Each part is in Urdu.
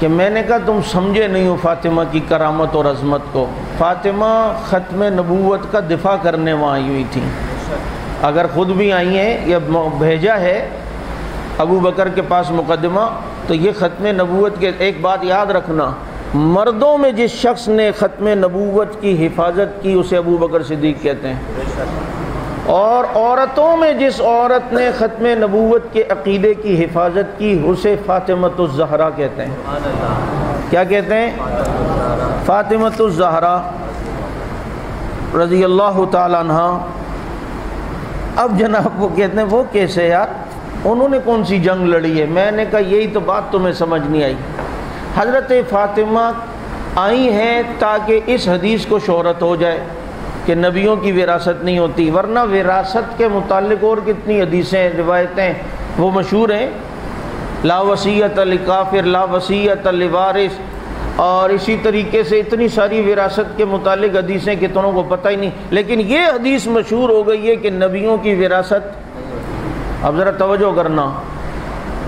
کہ میں نے کہا تم سمجھے نہیں ہو فاطمہ کی کرامت اور عظمت کو. فاطمہ ختم نبوت کا دفاع کرنے وہاں آئی ہوئی تھیں. اگر خود بھی آئی ہیں یا بھیجا ہے ابو بکر کے پاس مقدمہ، تو یہ ختم نبوت کے ایک بات یاد رکھنا، مردوں میں جس شخص نے ختم نبوت کی حفاظت کی اسے ابو بکر صدیق کہتے ہیں، اور عورتوں میں جس عورت نے ختم نبوت کے عقیدے کی حفاظت کی اسے فاطمۃ الزہرا کہتے ہیں. کیا کہتے ہیں؟ فاطمۃ الزہرا رضی اللہ تعالی عنہ. اب جناب وہ کہتے ہیں وہ کیسے یار، انہوں نے کون سی جنگ لڑی ہے؟ میں نے کہا یہی تو بات تمہیں سمجھ نہیں آئی. حضرت فاطمہ آئی ہیں تاکہ اس حدیث کو شہرت ہو جائے کہ نبیوں کی وراثت نہیں ہوتی، ورنہ وراثت کے متعلق اور کتنی حدیثیں روایتیں وہ مشہور ہیں، لا وصیت لکافر لا وصیت لوارث، اور اسی طریقے سے اتنی ساری وراثت کے متعلق حدیثیں کتنوں کو پتہ ہی نہیں. لیکن یہ حدیث مشہور ہو گئی ہے کہ نبیوں کی وراثت. اب ذرا توجہ کرنا،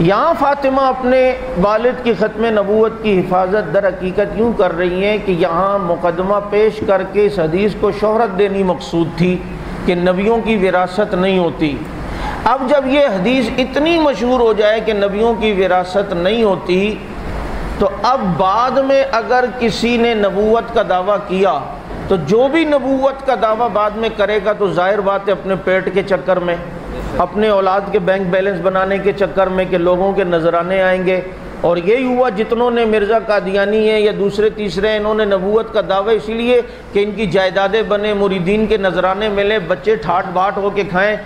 یہاں فاطمہ اپنے والد کی ختم نبوت کی حفاظت در حقیقت یوں کر رہی ہیں کہ یہاں مقدمہ پیش کر کے اس حدیث کو شہرت دینی مقصود تھی کہ نبیوں کی وراثت نہیں ہوتی. اب جب یہ حدیث اتنی مشہور ہو جائے کہ نبیوں کی وراثت نہیں ہوتی، تو اب بعد میں اگر کسی نے نبوت کا دعویٰ کیا تو جو بھی نبوت کا دعویٰ بعد میں کرے گا تو ظاہر بات ہے اپنے پیٹ کے چکر میں، اپنے اولاد کے بینک بیلنس بنانے کے چکر میں کہ لوگوں کے نذرانے آئیں گے. اور یہی ہوا جتنوں نے مرزا قادیانی ہیں یا دوسرے تیسرے، انہوں نے نبوت کا دعویٰ اسی لیے کہ ان کی جائیدادیں بنے، مریدین کے نذرانے ملے، بچے ٹھاٹ باٹ ہو کے کھائیں.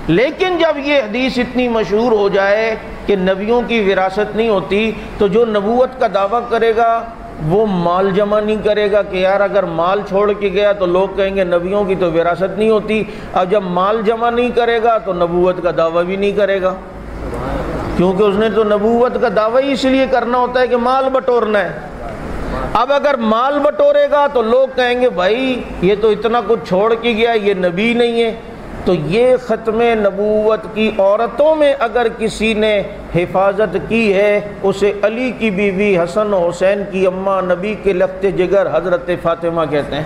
لیکن جب یہ حدیث اتنی مشہور ہو جائے کہ نبیوں کی وراثت نہیں ہوتی، تو جو نبوت کا دعویٰ کرے گا وہ مال جمع نہیں کرے گا کہ یار اگر مال چھوڑ کے گیا تو لوگ کہیں گے نبیوں کی تو وراثت نہیں ہوتی. اب جب مال جمع نہیں کرے گا تو نبوت کا دعویٰ بھی نہیں کرے گا، کیونکہ اس نے تو نبوت کا دعویٰ ہی اس لیے کرنا ہوتا ہے کہ مال بٹورنا ہے. اب اگر مال بٹورے گا تو لوگ کہیں گے بھائی یہ تو اتنا کچھ چھوڑ کے گیا، یہ نبی نہیں ہے. تو یہ ختم نبوت کی عورتوں میں اگر کسی نے حفاظت کی ہے اسے علی کی بیوی حسن و حسین کی اماں، نبی کے لخت جگر حضرت فاطمہ کہتے ہیں.